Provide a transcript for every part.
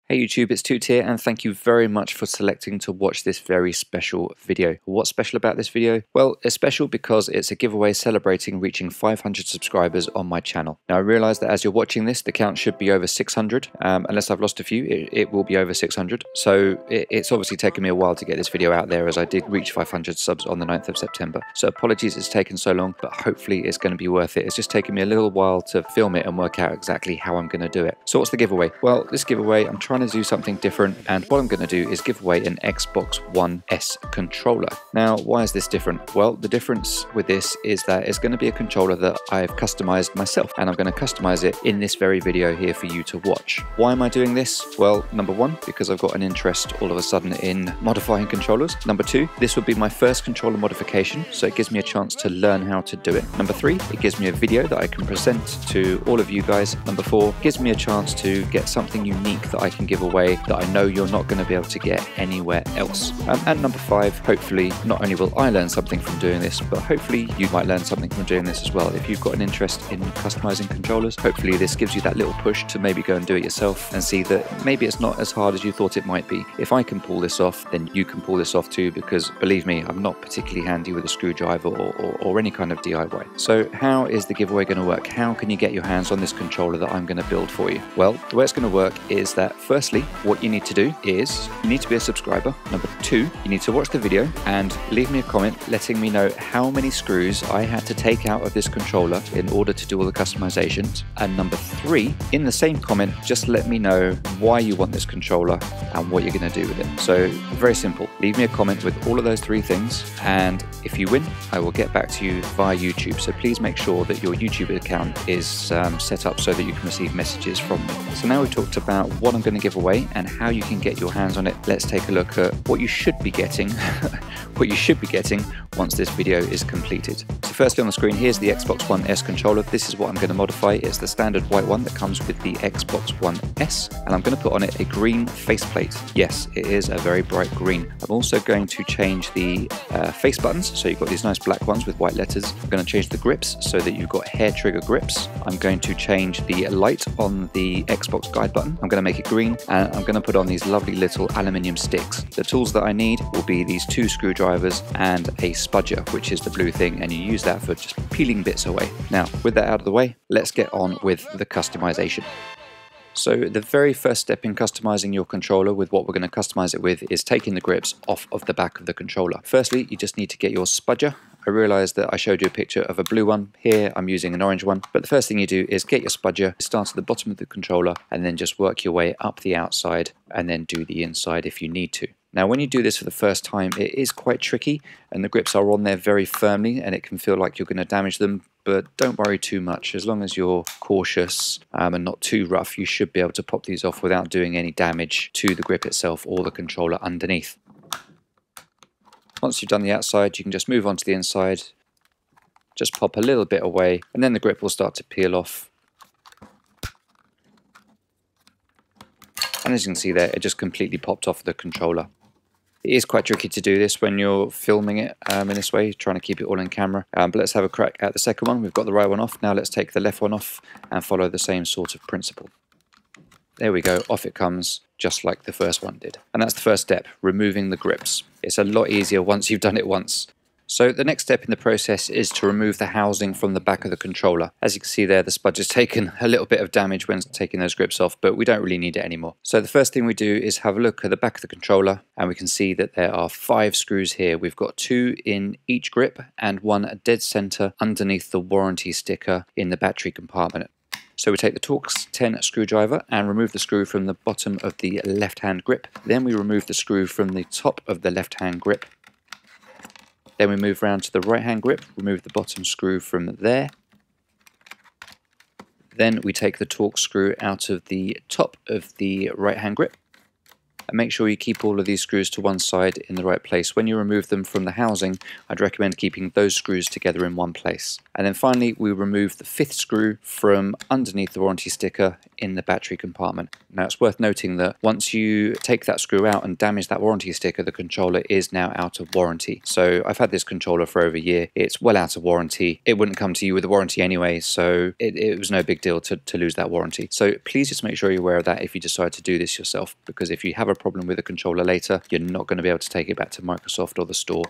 Hey YouTube, it's Toot here, and thank you very much for selecting to watch this very special video. What's special about this video? Well, it's special because it's a giveaway celebrating reaching 500 subscribers on my channel. Now I realise that as you're watching this, the count should be over 600. Unless I've lost a few, it will be over 600. So it's obviously taken me a while to get this video out there, as I did reach 500 subs on the 9th of September. So apologies it's taken so long, but hopefully it's going to be worth it. It's just taken me a little while to film it and work out exactly how I'm going to do it. So what's the giveaway? Well, this giveaway, I'm trying to do something different, and what I'm going to do is give away an Xbox One S controller. Now, why is this different? Well, the difference with this is that it's going to be a controller that I've customized myself, and I'm going to customize it in this very video here for you to watch. Why am I doing this? Well, number one, because I've got an interest all of a sudden in modifying controllers. Number two, this would be my first controller modification, so it gives me a chance to learn how to do it. Number three, it gives me a video that I can present to all of you guys. Number four, it gives me a chance to get something unique that I can give away that I know you're not going to be able to get anywhere else. And number five, hopefully not only will I learn something from doing this, but hopefully you might learn something from doing this as well. If you've got an interest in customizing controllers, hopefully this gives you that little push to maybe go and do it yourself and see that maybe it's not as hard as you thought it might be. If I can pull this off, then you can pull this off too, because believe me, I'm not particularly handy with a screwdriver or any kind of DIY. So how is the giveaway going to work? How can you get your hands on this controller that I'm going to build for you? Well, the way it's going to work is that firstly, what you need to do is you need to be a subscriber. Number two, you need to watch the video and leave me a comment letting me know how many screws I had to take out of this controller in order to do all the customizations. And number three, in the same comment, just let me know why you want this controller and what you're going to do with it. So very simple. Leave me a comment with all of those three things, and if you win, I will get back to you via YouTube. So please make sure that your YouTube account is set up so that you can receive messages from me. So now we've talked about what I'm going to give away and how you can get your hands on it. Let's take a look at what you should be getting what you should be getting once this video is completed. So firstly on the screen, here's the Xbox One S controller. This is what I'm going to modify. It's the standard white one that comes with the Xbox One S, and I'm going to put on it a green faceplate. Yes, it is a very bright green. I'm also going to change the face buttons, so you've got these nice black ones with white letters. I'm going to change the grips so that you've got hair trigger grips. I'm going to change the light on the Xbox guide button. I'm going to make it green, and I'm going to put on these lovely little aluminium sticks. The tools that I need will be these two screwdrivers and a spudger, which is the blue thing, and you use that for just peeling bits away. Now, with that out of the way, let's get on with the customization. So the very first step in customizing your controller with what we're going to customize it with is taking the grips off of the back of the controller. Firstly, you just need to get your spudger. I realized that I showed you a picture of a blue one. Here I'm using an orange one, but the first thing you do is get your spudger, start at the bottom of the controller, and then just work your way up the outside and then do the inside if you need to. Now, when you do this for the first time, it is quite tricky, and the grips are on there very firmly, and it can feel like you're going to damage them, but don't worry too much. As long as you're cautious and not too rough, you should be able to pop these off without doing any damage to the grip itself or the controller underneath. Once you've done the outside, you can just move on to the inside, just pop a little bit away, and then the grip will start to peel off. And as you can see there, it just completely popped off the controller. It is quite tricky to do this when you're filming it in this way, trying to keep it all in camera. But let's have a crack at the second one. We've got the right one off. Now let's take the left one off and follow the same sort of principle. There we go, off it comes, just like the first one did. And that's the first step, removing the grips. It's a lot easier once you've done it once. So the next step in the process is to remove the housing from the back of the controller. As you can see there, the spudger's taken a little bit of damage when taking those grips off, but we don't really need it anymore. So the first thing we do is have a look at the back of the controller, and we can see that there are 5 screws here. We've got 2 in each grip and 1 dead center underneath the warranty sticker in the battery compartment. So we take the Torx 10 screwdriver and remove the screw from the bottom of the left-hand grip. Then we remove the screw from the top of the left-hand grip. Then we move round to the right-hand grip, remove the bottom screw from there. Then we take the Torx screw out of the top of the right-hand grip. And make sure you keep all of these screws to one side in the right place. When you remove them from the housing, I'd recommend keeping those screws together in one place. And then finally, we remove the 5th screw from underneath the warranty sticker in the battery compartment. Now it's worth noting that once you take that screw out and damage that warranty sticker, the controller is now out of warranty. So I've had this controller for over a year. It's well out of warranty. It wouldn't come to you with a warranty anyway, so it was no big deal to lose that warranty. So please just make sure you're aware of that if you decide to do this yourself, because if you have a problem with a controller later, you're not going to be able to take it back to Microsoft or the store.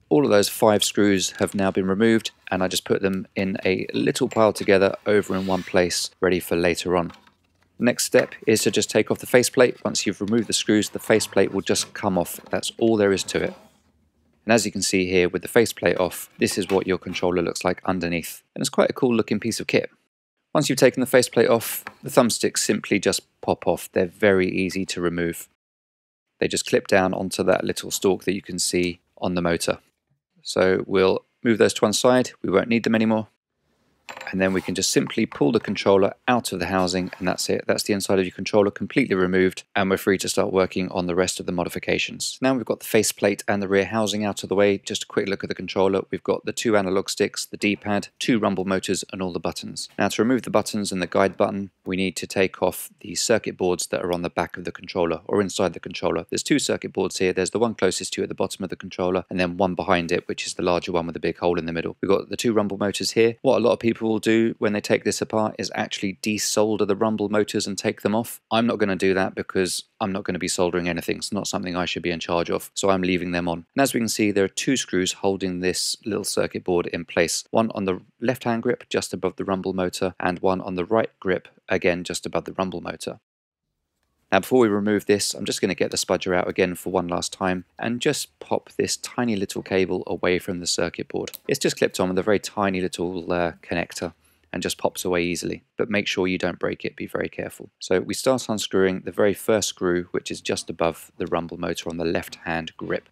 All of those 5 screws have now been removed, and I just put them in a little pile together over in one place, ready for later on. Next step is to just take off the faceplate. Once you've removed the screws, the faceplate will just come off. That's all there is to it. And as you can see here with the faceplate off, this is what your controller looks like underneath. And it's quite a cool looking piece of kit. Once you've taken the faceplate off, the thumbsticks simply just pop off. They're very easy to remove. They just clip down onto that little stalk that you can see on the motor. So we'll move those to one side. We won't need them anymore. And then we can just simply pull the controller out of the housing, and that's it. That's the inside of your controller completely removed, and we're free to start working on the rest of the modifications. Now we've got the faceplate and the rear housing out of the way. Just a quick look at the controller. We've got the 2 analog sticks, the D-pad, 2 rumble motors, and all the buttons. Now to remove the buttons and the guide button, we need to take off the circuit boards that are on the back of the controller or inside the controller. There's 2 circuit boards here. There's the one closest to you at the bottom of the controller, and then one behind it, which is the larger one with a big hole in the middle. We've got the 2 rumble motors here. What a lot of people will do when they take this apart is actually desolder the rumble motors and take them off. I'm not going to do that because I'm not going to be soldering anything. It's not something I should be in charge of, so I'm leaving them on. And as we can see, there are 2 screws holding this little circuit board in place. One on the left hand grip just above the rumble motor, and one on the right grip again just above the rumble motor. Now before we remove this, I'm just going to get the spudger out again for one last time and just pop this tiny little cable away from the circuit board. It's just clipped on with a very tiny little connector and just pops away easily, but make sure you don't break it. Be very careful. So we start unscrewing the very first screw, which is just above the rumble motor on the left hand grip.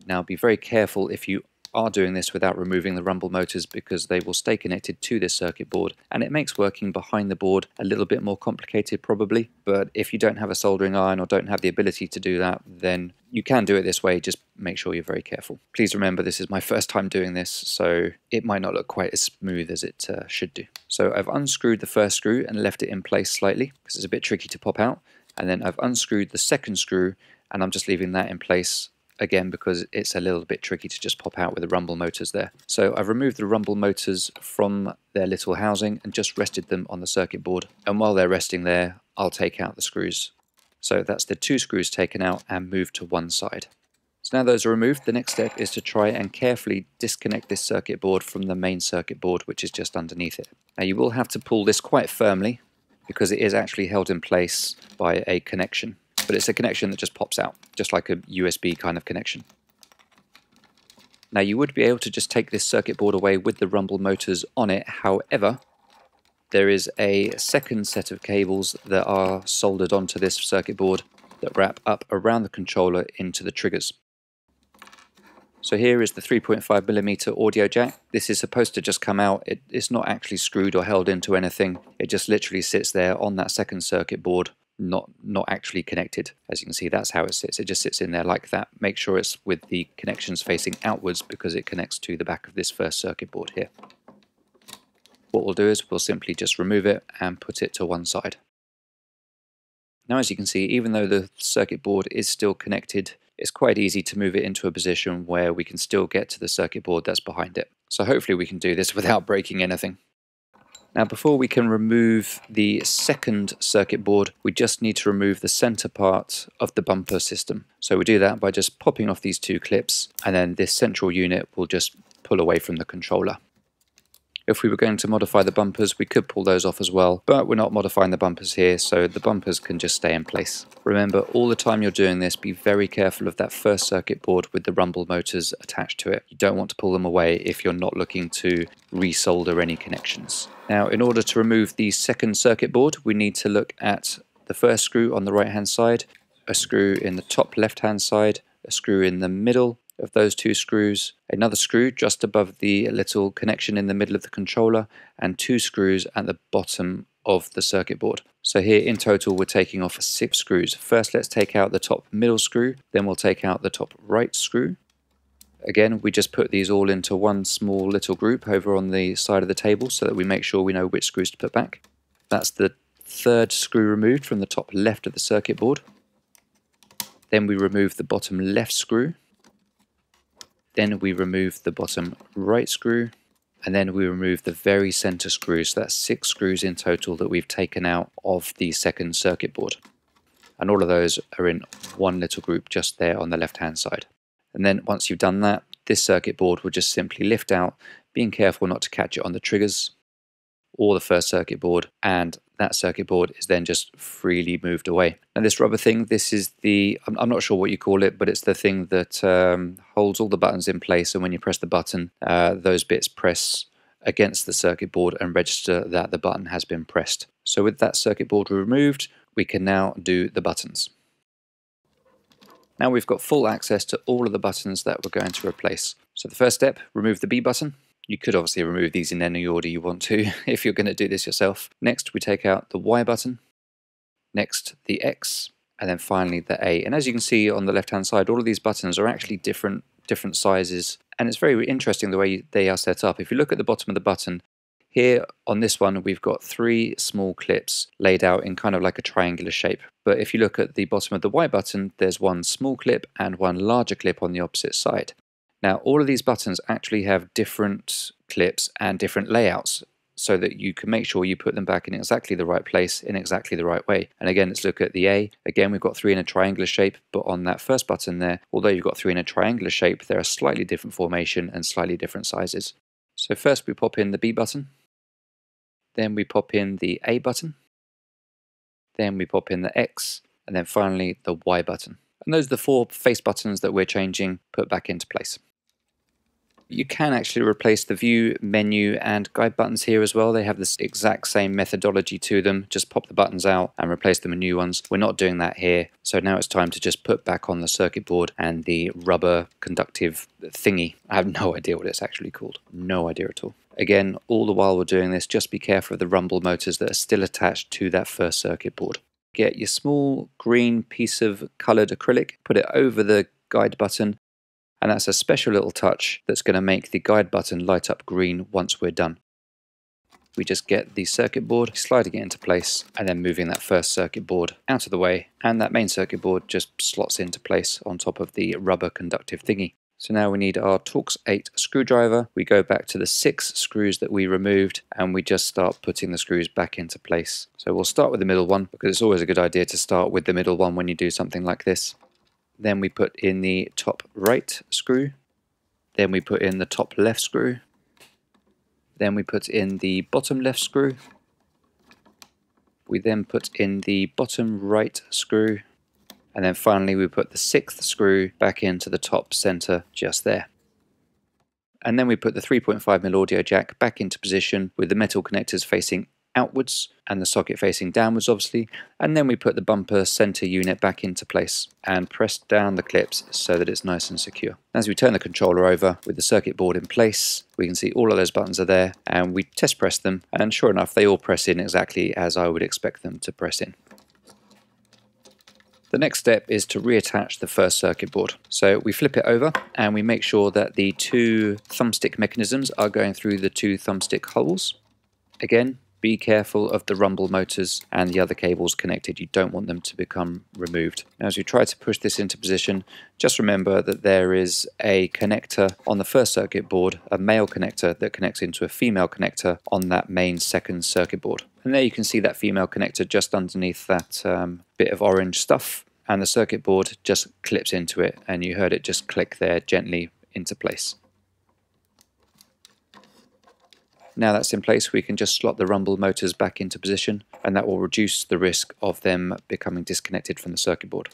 Now be very careful if you are doing this without removing the rumble motors, because they will stay connected to this circuit board, and it makes working behind the board a little bit more complicated probably. But if you don't have a soldering iron or don't have the ability to do that, then you can do it this way. Just make sure you're very careful. Please remember, this is my first time doing this, so it might not look quite as smooth as it should do. So I've unscrewed the first screw and left it in place slightly because it's a bit tricky to pop out, and then I've unscrewed the second screw and I'm just leaving that in place again because it's a little bit tricky to just pop out with the rumble motors there. So I've removed the rumble motors from their little housing and just rested them on the circuit board, and while they're resting there I'll take out the screws. So that's the 2 screws taken out and moved to one side. So now those are removed, the next step is to try and carefully disconnect this circuit board from the main circuit board, which is just underneath it. Now you will have to pull this quite firmly because it is actually held in place by a connection. But it's a connection that just pops out, just like a USB kind of connection. Now you would be able to just take this circuit board away with the rumble motors on it. However, there is a second set of cables that are soldered onto this circuit board that wrap up around the controller into the triggers. So here is the 3.5mm audio jack. This is supposed to just come out. It's not actually screwed or held into anything. It just literally sits there on that second circuit board, not actually connected. As you can see, that's how it sits. It just sits in there like that. Make sure it's with the connections facing outwards because it connects to the back of this first circuit board here. What we'll do is we'll simply just remove it and put it to one side. Now as you can see, even though the circuit board is still connected, it's quite easy to move it into a position where we can still get to the circuit board that's behind it. So hopefully we can do this without breaking anything. Now before we can remove the second circuit board, we just need to remove the center part of the bumper system. So we do that by just popping off these 2 clips, and then this central unit will just pull away from the controller. If we were going to modify the bumpers, we could pull those off as well, but we're not modifying the bumpers here, so the bumpers can just stay in place. Remember, all the time you're doing this, be very careful of that first circuit board with the rumble motors attached to it. You don't want to pull them away if you're not looking to resolder any connections. Now, in order to remove the second circuit board, we need to look at the first screw on the right hand side, a screw in the top left hand side, a screw in the middle of those 2 screws, another screw just above the little connection in the middle of the controller, and 2 screws at the bottom of the circuit board. So here in total we're taking off 6 screws. First let's take out the top middle screw, then we'll take out the top right screw. Again, we just put these all into one small little group over on the side of the table so that we make sure we know which screws to put back. That's the 3rd screw removed from the top left of the circuit board. Then we remove the bottom left screw. Then we remove the bottom right screw. And then we remove the very center screw. So that's 6 screws in total that we've taken out of the 2nd circuit board. And all of those are in one little group just there on the left hand side. And then once you've done that, this circuit board will just simply lift out, being careful not to catch it on the triggers or the 1st circuit board, and that circuit board is then just freely moved away. Now this rubber thing, this is the, I'm not sure what you call it, but it's the thing that holds all the buttons in place, and when you press the button, those bits press against the circuit board and register that the button has been pressed. So with that circuit board removed, we can now do the buttons. Now we've got full access to all of the buttons that we're going to replace. So the first step, remove the B button. You could obviously remove these in any order you want to if you're going to do this yourself. Next we take out the Y button, next the X, and then finally the A. And as you can see on the left hand side, all of these buttons are actually different sizes, and it's very interesting the way they are set up. If you look at the bottom of the button, here on this one we've got 3 small clips laid out in kind of like a triangular shape. But if you look at the bottom of the Y button, there's 1 small clip and 1 larger clip on the opposite side. Now all of these buttons actually have different clips and different layouts so that you can make sure you put them back in exactly the right place in exactly the right way. And again, let's look at the A. Again, we've got 3 in a triangular shape, but on that first button there, although you've got 3 in a triangular shape, they're a slightly different formation and slightly different sizes. So first we pop in the B button, then we pop in the A button, then we pop in the X, and then finally the Y button. And those are the 4 face buttons that we're changing put back into place. You can actually replace the view, menu and guide buttons here as well. They have this exact same methodology to them. Just pop the buttons out and replace them with new ones. We're not doing that here. So now it's time to just put back on the circuit board and the rubber conductive thingy. I have no idea what it's actually called. No idea at all. Again, all the while we're doing this, just be careful of the rumble motors that are still attached to that first circuit board. Get your small green piece of coloured acrylic, put it over the guide button, and that's a special little touch that's going to make the guide button light up green once we're done. We just get the circuit board, sliding it into place, and then moving that first circuit board out of the way, and that main circuit board just slots into place on top of the rubber conductive thingy. So now we need our TootXB screwdriver. We go back to the 6 screws that we removed, and we just start putting the screws back into place. So we'll start with the middle one, because it's always a good idea to start with the middle one when you do something like this. Then we put in the top right screw, then we put in the top left screw, then we put in the bottom left screw, we then put in the bottom right screw, and then finally we put the 6th screw back into the top center just there. And then we put the 3.5mm audio jack back into position with the metal connectors facing outwards and the socket facing downwards obviously, and then we put the bumper center unit back into place and press down the clips so that it's nice and secure. As we turn the controller over with the circuit board in place, we can see all of those buttons are there, and we test press them, and sure enough they all press in exactly as I would expect them to press in. The next step is to reattach the first circuit board. So we flip it over and we make sure that the 2 thumbstick mechanisms are going through the 2 thumbstick holes. Again, be careful of the rumble motors and the other cables connected. You don't want them to become removed. Now, as we try to push this into position, just remember that there is a connector on the first circuit board, a male connector that connects into a female connector on that main 2nd circuit board. And there you can see that female connector just underneath that bit of orange stuff, and the circuit board just clips into it, and you heard it just click there gently into place. Now that's in place, we can just slot the rumble motors back into position, and that will reduce the risk of them becoming disconnected from the circuit board.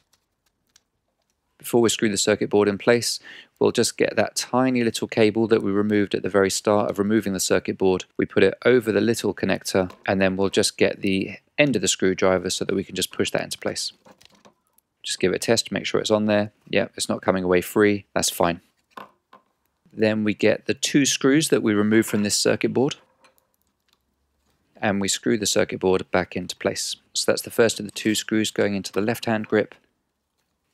Before we screw the circuit board in place, we'll just get that tiny little cable that we removed at the very start of removing the circuit board. We put it over the little connector, and then we'll just get the end of the screwdriver so that we can just push that into place. Just give it a test, make sure it's on there. Yeah, it's not coming away free, that's fine. Then we get the 2 screws that we removed from this circuit board, and we screw the circuit board back into place. So that's the first of the 2 screws going into the left hand grip,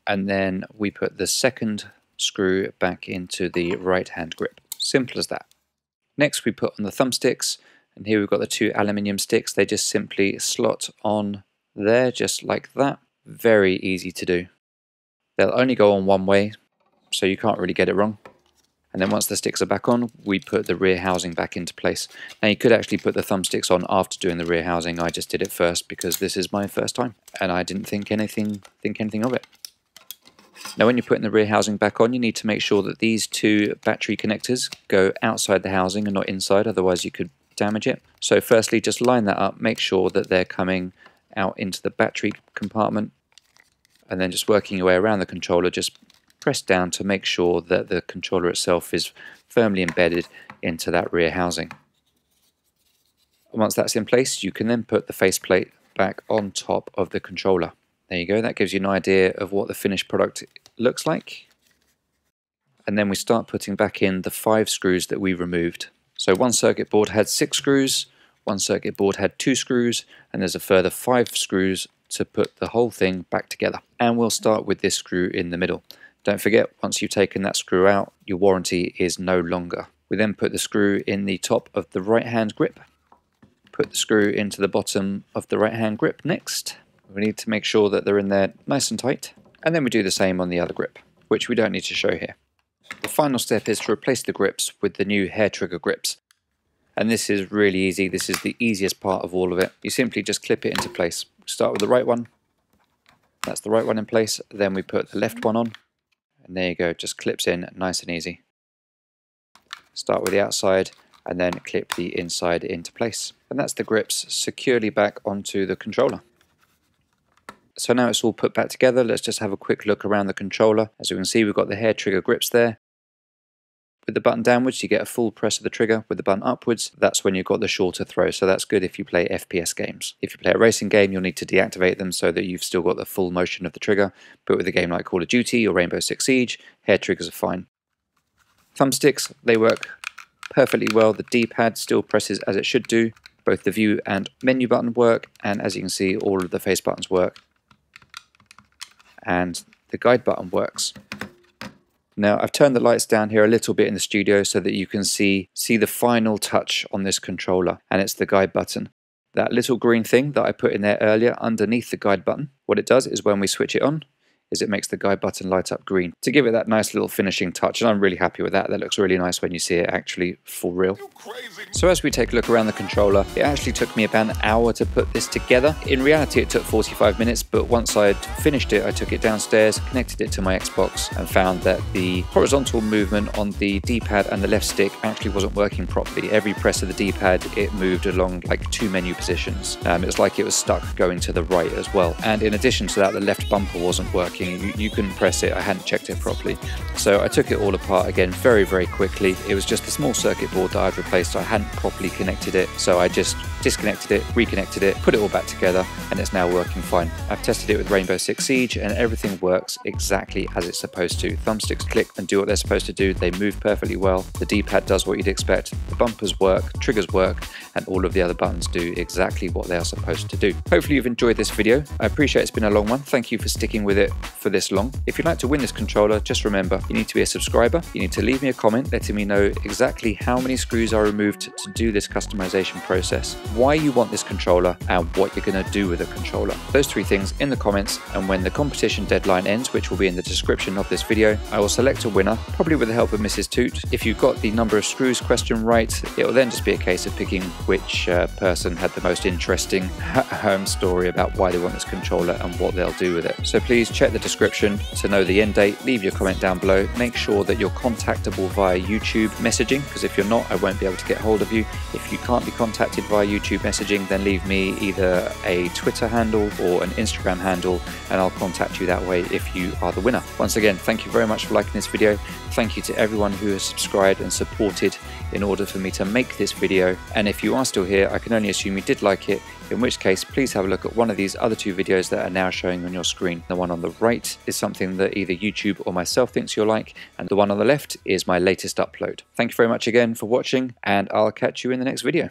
and then we put the second screw back into the right hand grip. Simple as that. Next we put on the thumbsticks, and here we've got the 2 aluminium sticks. They just simply slot on there just like that. Very easy to do. They'll only go on one way, so you can't really get it wrong. And then once the sticks are back on, we put the rear housing back into place. Now you could actually put the thumbsticks on after doing the rear housing. I just did it first because this is my first time and I didn't think anything of it. Now when you're putting the rear housing back on, you need to make sure that these 2 battery connectors go outside the housing and not inside, otherwise you could damage it. So firstly, just line that up, make sure that they're coming out into the battery compartment, and then just working your way around the controller, just press down to make sure that the controller itself is firmly embedded into that rear housing. And once that's in place, you can then put the faceplate back on top of the controller. There you go, that gives you an idea of what the finished product looks like. And then we start putting back in the 5 screws that we removed. So one circuit board had 6 screws, one circuit board had 2 screws, and there's a further 5 screws to put the whole thing back together. And we'll start with this screw in the middle. Don't forget, once you've taken that screw out, your warranty is no longer. We then put the screw in the top of the right hand grip, put the screw into the bottom of the right hand grip next. We need to make sure that they're in there nice and tight, and then we do the same on the other grip, which we don't need to show here. The final step is to replace the grips with the new hair trigger grips. And this is really easy. This is the easiest part of all of it. You simply just clip it into place. Start with the right one. That's the right one in place. Then we put the left one on. And there you go, just clips in nice and easy. Start with the outside and then clip the inside into place. And that's the grips securely back onto the controller. So now it's all put back together, let's just have a quick look around the controller. As you can see, we've got the hair trigger grips there. With the button downwards, you get a full press of the trigger. With the button upwards, that's when you've got the shorter throw. So that's good if you play FPS games. If you play a racing game, you'll need to deactivate them so that you've still got the full motion of the trigger. But with a game like Call of Duty or Rainbow Six Siege, hair triggers are fine. Thumbsticks, they work perfectly well. The D-pad still presses as it should do. Both the view and menu button work, and as you can see, all of the face buttons work. And the guide button works. Now I've turned the lights down here a little bit in the studio so that you can see the final touch on this controller, and it's the guide button. That little green thing that I put in there earlier underneath the guide button, what it does is when we switch it on, is it makes the guide button light up green to give it that nice little finishing touch, and I'm really happy with that. That looks really nice when you see it actually for real. So as we take a look around the controller, it actually took me about an hour to put this together. In reality it took 45 minutes, but once I'd finished it, I took it downstairs, connected it to my Xbox, and found that the horizontal movement on the D-pad and the left stick actually wasn't working properly. Every press of the D-pad, it moved along like 2 menu positions. It was like it was stuck going to the right as well. And in addition to that, the left bumper wasn't working. You couldn't press it, I hadn't checked it properly. So I took it all apart again very quickly. It was just a small circuit board that I'd replaced. I hadn't properly connected it, so I just disconnected it, reconnected it, put it all back together, and it's now working fine. I've tested it with Rainbow Six Siege and everything works exactly as it's supposed to. Thumbsticks click and do what they're supposed to do. They move perfectly well. The D-pad does what you'd expect. The bumpers work, triggers work, and all of the other buttons do exactly what they are supposed to do. Hopefully you've enjoyed this video. I appreciate it's been a long one. Thank you for sticking with it for this long. If you'd like to win this controller, just remember, you need to be a subscriber. You need to leave me a comment letting me know exactly how many screws are removed to do this customization process, why you want this controller, and what you're going to do with the controller. Those 3 things in the comments, and when the competition deadline ends, which will be in the description of this video, I will select a winner, probably with the help of Mrs. Toot. If you've got the number of screws question right, it will then just be a case of picking which person had the most interesting story about why they want this controller and what they'll do with it. So please check the description to know the end date, leave your comment down below, make sure that you're contactable via YouTube messaging, because if you're not, I won't be able to get hold of you. If you can't be contacted via YouTube messaging, then leave me either a Twitter handle or an Instagram handle, and I'll contact you that way if you are the winner. Once again, thank you very much for liking this video. Thank you to everyone who has subscribed and supported in order for me to make this video. And if you are still here, I can only assume you did like it, in which case please have a look at one of these other 2 videos that are now showing on your screen. The one on the right is something that either YouTube or myself thinks you'll like, and the one on the left is my latest upload. Thank you very much again for watching, and I'll catch you in the next video.